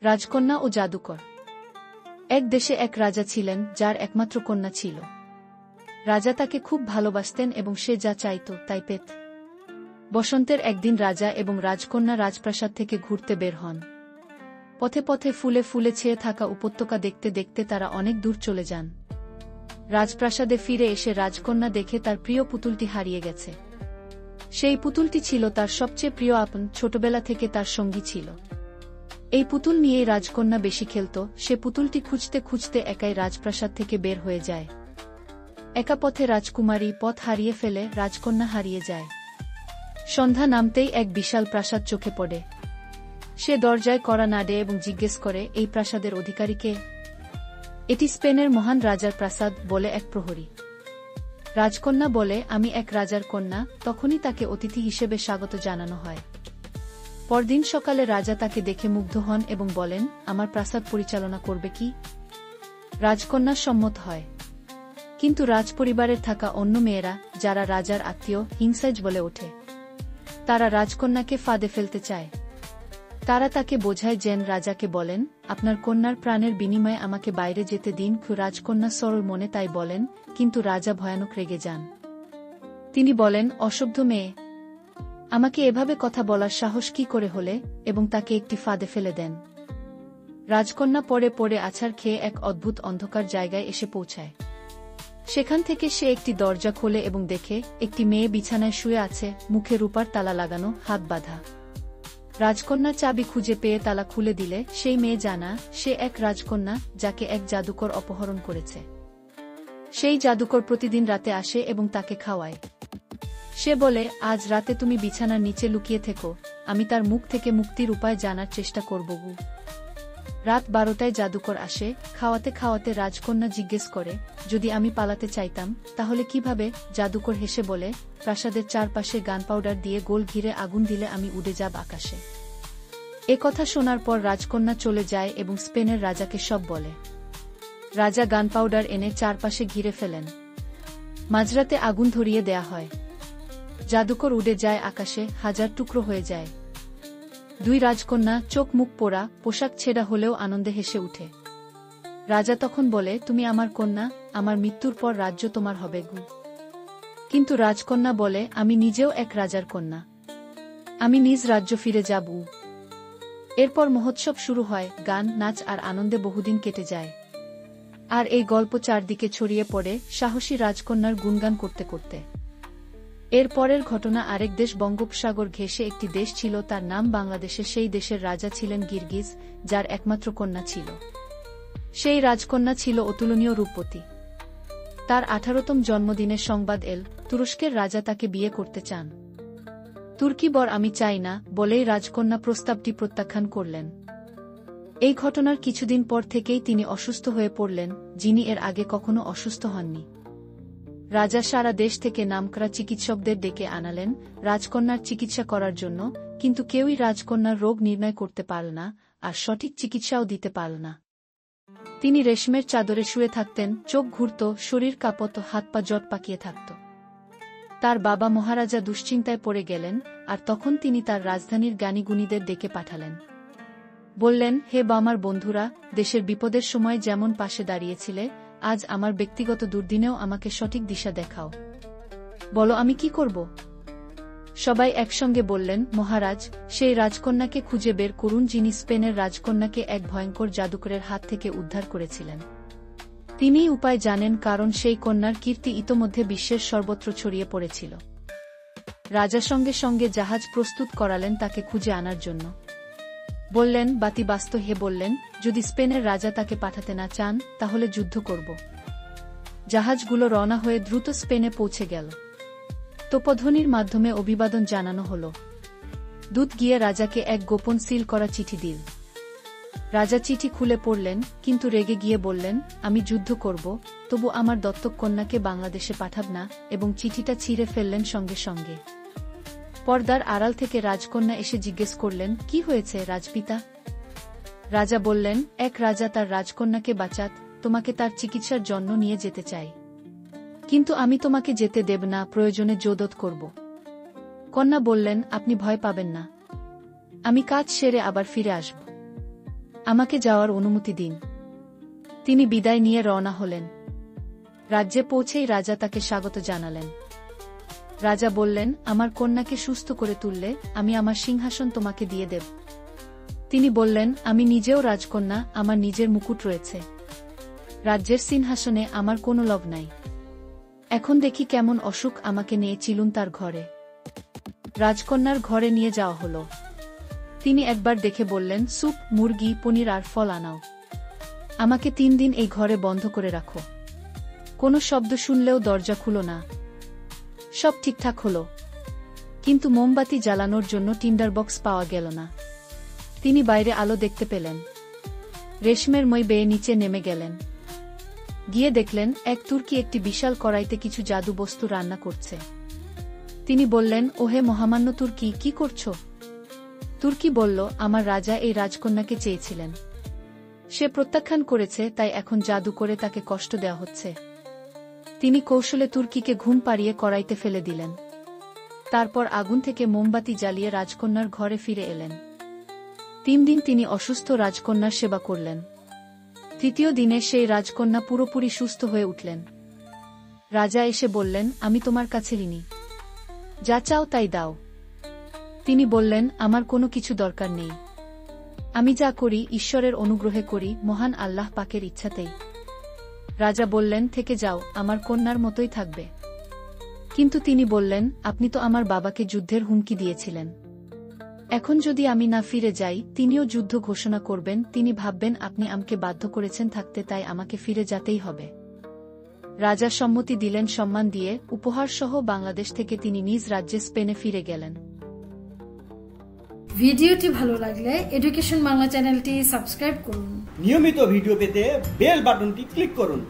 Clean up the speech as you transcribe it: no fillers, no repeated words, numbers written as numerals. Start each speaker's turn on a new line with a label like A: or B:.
A: রাজকন্যা ও জাদুকর। এক দেশে এক রাজা ছিলেন যার একমাত্র কন্যা ছিল। রাজা তাকে খুব ভালোবাসতেন এবং সে যা চাইত তাই পেত। বসন্তের একদিন রাজা এবং রাজকন্যা রাজপ্রাসাদ থেকে ঘুরতে বের হন। পথে পথে ফুলে ফুলে ছেয়ে থাকা উপত্যকা দেখতে দেখতে তারা অনেক দূর চলে যান। রাজপ্রাসাদে ফিরে এসে রাজকন্যা দেখে তার প্রিয় পুতুলটি হারিয়ে গেছে। সেই পুতুলটি ছিল তার সবচেয়ে প্রিয় আপন, ছোটবেলা থেকে তার সঙ্গী ছিল। এই পুতুল নিয়েই রাজকন্যা বেশি খেলত। সে পুতুলটি খুঁজতে খুঁজতে একাই রাজপ্রাসাদ থেকে বের হয়ে যায়। একা পথে রাজকুমারী পথ হারিয়ে ফেলে, রাজকন্যা হারিয়ে যায়। সন্ধ্যা নামতেই এক বিশাল প্রাসাদ চোখে পড়ে। সে দরজায় কড়া নাড়ে এবং জিজ্ঞেস করে, এই প্রাসাদের অধিকারী কে? এটি স্পেনের মহান রাজার প্রাসাদ, বলে এক প্রহরী। রাজকন্যা বলে, আমি এক রাজার কন্যা। তখনই তাকে অতিথি হিসেবে স্বাগত জানানো হয়। পরদিন সকালে রাজা তাকে দেখে মুগ্ধ হন এবং বলেন, আমার প্রাসাদ পরিচালনা করবে কি? রাজকন্যা সম্মত হয়। কিন্তু রাজপরিবারের থাকা অন্য মেয়েরা, যারা রাজার আত্মীয়, হিংসাজ বলে ওঠে। তারা রাজকন্যাকে ফাঁদে ফেলতে চায়। তারা তাকে বোঝায় যেন রাজাকে বলেন, আপনার কন্যার প্রাণের বিনিময়ে আমাকে বাইরে যেতে দিন। রাজকন্যা সরল মনে তাই বলেন, কিন্তু রাজা ভয়ানক রেগে যান। তিনি বলেন, অসভ্য মেয়ে, আমাকে এভাবে কথা বলার সাহস কি করে হলে, এবং তাকে একটি ফাঁদে ফেলে দেন। রাজকন্যা পড়ে পড়ে আছাড় খেয়ে এক অদ্ভুত অন্ধকার জায়গায় এসে পৌঁছায়। সেখান থেকে সে একটি দরজা খোলে এবং দেখে একটি মেয়ে বিছানায় শুয়ে আছে, মুখে রূপার তালা লাগানো, হাত বাঁধা। রাজকন্যা চাবি খুঁজে পেয়ে তালা খুলে দিলে সেই মেয়ে জানা সে এক রাজকন্যা, যাকে এক জাদুকর অপহরণ করেছে। সেই জাদুকর প্রতিদিন রাতে আসে এবং তাকে খাওয়ায়। সে বলে, আজ রাতে তুমি বিছানার নিচে লুকিয়ে থেকো, আমি তার মুখ থেকে মুক্তির উপায় জানার চেষ্টা করব। রাত 12টায় জাদুকর আসে। খাওয়াতে খাওয়াতে রাজকন্যা জিজ্ঞেস করে, যদি আমি পালাতে চাইতাম তাহলে কিভাবে? জাদুকর হেসে বলে, প্রাসাদের চারপাশে গানপাউডার দিয়ে গোল ঘিরে আগুন দিলে আমি উড়ে যাব আকাশে। এ কথা শোনার পর রাজকন্যা চলে যায় এবং স্পেনের রাজাকে সব বলে। রাজা গানপাউডার এনে চারপাশে ঘিরে ফেলেন। মাঝরাতে আগুন ধরিয়ে দেয়া হয়। জাদুকর উড়ে যায় আকাশে, হাজার টুকরো হয়ে যায়। দুই রাজকন্যা চোখ মুখ পোড়া, পোশাক ছেঁড়া হলেও আনন্দে হেসে উঠে। রাজা তখন বলে, তুমি আমার কন্যা, আমার মৃত্যুর পর রাজ্য তোমার হবে গু। কিন্তু রাজকন্যা বলে, আমি নিজেও এক রাজার কন্যা, আমি নিজ রাজ্য ফিরে যাব। এরপর মহোৎসব শুরু হয়, গান, নাচ আর আনন্দে বহুদিন কেটে যায়। আর এই গল্প চারদিকে ছড়িয়ে পড়ে, সাহসী রাজকন্যার গুণগান করতে করতে। এর পরের ঘটনা আরেক দেশ, বঙ্গোপসাগর ঘেঁষে একটি দেশ ছিল, তার নাম বাংলাদেশে। সেই দেশের রাজা ছিলেন গিরগিজ, যার একমাত্র কন্যা ছিল। সেই রাজকন্যা ছিল অতুলনীয় রূপবতী। তার 18তম জন্মদিনের সংবাদ এল, তুরস্কের রাজা তাকে বিয়ে করতে চান। তুর্কি বর আমি চাই না বলেই রাজকন্যা প্রস্তাবটি প্রত্যাখ্যান করলেন। এই ঘটনার কিছুদিন পর থেকেই তিনি অসুস্থ হয়ে পড়লেন, যিনি এর আগে কখনো অসুস্থ হননি। রাজা সারা দেশ থেকে নামকরা চিকিৎসকদের ডেকে আনালেন রাজকন্যার চিকিৎসা করার জন্য, কিন্তু কেউই রাজকন্যার রোগ নির্ণয় করতে পারল না, আর সঠিক চিকিৎসাও দিতে পারল না। তিনি রেশমের চাদরে শুয়ে থাকতেন, চোখ ঘুরত, শরীর কাঁপত, হাত পা জট পাকিয়ে থাকত। তার বাবা মহারাজা দুশ্চিন্তায় পড়ে গেলেন, আর তখন তিনি তার রাজধানীর জ্ঞানীগুণীদের ডেকে পাঠালেন। বললেন, হে আমার বন্ধুরা, দেশের বিপদের সময় যেমন পাশে দাঁড়িয়েছিলে, আজ আমার ব্যক্তিগত দুর্দিনেও আমাকে সঠিক দিশা দেখাও। বলো আমি কি করব? সবাই একসঙ্গে বললেন, মহারাজ, সেই রাজকন্যাকে খুঁজে বের করুন যিনি স্পেনের রাজকন্যাকে এক ভয়ঙ্কর জাদুকরের হাত থেকে উদ্ধার করেছিলেন। তিনিই উপায় জানেন, কারণ সেই কন্যার কীর্তি ইতোমধ্যে বিশ্বের সর্বত্র ছড়িয়ে পড়েছিল। রাজা সঙ্গে সঙ্গে জাহাজ প্রস্তুত করালেন তাকে খুঁজে আনার জন্য। বললেন, বাতি বাস্ত হে বললেন, যদি স্পেনের রাজা তাকে পাঠাতে না চান তাহলে যুদ্ধ করব। জাহাজগুলো রওনা হয়ে দ্রুত স্পেনে পৌঁছে গেল। তোপধ্বনির মাধ্যমে অভিবাদন জানানো হল। দূত গিয়ে রাজাকে এক গোপন সিল করা চিঠি দিল। রাজা চিঠি খুলে পড়লেন, কিন্তু রেগে গিয়ে বললেন, আমি যুদ্ধ করব, তবু আমার দত্তক কন্যাকে বাংলাদেশে পাঠাব না, এবং চিঠিটা ছিঁড়ে ফেললেন সঙ্গে সঙ্গে। পর্দার আড়াল থেকে রাজকন্যা এসে জিজ্ঞেস করলেন, কি হয়েছে রাজপিতা? রাজা বললেন, এক রাজা তার রাজকন্যাকে বাঁচাত, তোমাকে তার চিকিৎসার জন্য নিয়ে যেতে চাই, কিন্তু আমি তোমাকে যেতে দেব না, প্রয়োজনে জোদত করব। কন্যা বললেন, আপনি ভয় পাবেন না, আমি কাজ সেরে আবার ফিরে আসব। আমাকে যাওয়ার অনুমতি দিন। তিনি বিদায় নিয়ে রওনা হলেন। রাজ্যে পৌঁছেই রাজা তাকে স্বাগত জানালেন। রাজা বললেন, আমার কন্যাকে সুস্থ করে তুললে আমি আমার সিংহাসন তোমাকে দিয়ে দেব। তিনি বললেন, আমি নিজেও রাজকন্যা, আমার নিজের মুকুট রয়েছে। রাজ্যের সিংহাসনে আমার কোনো লভ নাই। এখন দেখি কেমন অসুখ, আমাকে নিয়ে চিলুন তার ঘরে। রাজকন্যার ঘরে নিয়ে যাওয়া হলো। তিনি একবার দেখে বললেন, স্যুপ, মুরগি, পনির আর ফল আনাও। আমাকে 3 দিন এই ঘরে বন্ধ করে রাখো। কোনো শব্দ শুনলেও দরজা খুলো না। সব ঠিকঠাক হলো, কিন্তু মোমবাতি জ্বালানোর জন্য টিন্ডার বক্স পাওয়া গেল না। তিনি বাইরে আলো দেখতে পেলেন। রেশমের মই বেয়ে নিচে নেমে গেলেন। গিয়ে দেখলেন এক তুর্কি একটি বিশাল কড়াইতে কিছু জাদু বস্তু রান্না করছে। তিনি বললেন, ওহে মহামান্য তুর্কি, কি করছো? তুর্কি বলল, আমার রাজা এই রাজকন্যাকে চেয়েছিলেন। সে প্রত্যাখ্যান করেছে, তাই এখন জাদু করে তাকে কষ্ট দেওয়া হচ্ছে। তিনি কৌশলে তুর্কিকে ঘুম পাড়িয়ে কড়াইতে ফেলে দিলেন। তারপর আগুন থেকে মোমবাতি জ্বালিয়ে রাজকন্যার ঘরে ফিরে এলেন। 3 দিন তিনি অসুস্থ রাজকন্যার সেবা করলেন। 3য় দিনে সেই রাজকন্যা পুরোপুরি সুস্থ হয়ে উঠলেন। রাজা এসে বললেন, আমি তোমার কাছে ঋণী, যা চাও তাই দাও। তিনি বললেন, আমার কোনো কিছু দরকার নেই। আমি যা করি ঈশ্বরের অনুগ্রহে করি, মহান আল্লাহ পাকের ইচ্ছাতেই। রাজা বললেন, থেকে যাও, আমার কন্যার মতোই থাকবে। কিন্তু তিনি বললেন, আপনি তো আমার বাবাকে যুদ্ধের হুমকি দিয়েছিলেন। এখন যদি আমি না ফিরে যাই, তিনিও যুদ্ধ ঘোষণা করবেন। তিনি ভাববেন আপনি আমাকে বাধ্য করেছেন থাকতে, তাই আমাকে ফিরে যেতেই হবে। রাজা সম্মতি দিলেন। সম্মান দিয়ে উপহারসহ বাংলাদেশ থেকে তিনি নিজ রাজ্যে স্পেনে ফিরে গেলেন।
B: ভিডিওটি ভালো লাগলে এডুকেশন বাংলা চ্যানেলটি সাবস্ক্রাইব করুন।
C: নিয়মিত ভিডিও পেতে বেল বাটনটি ক্লিক করুন।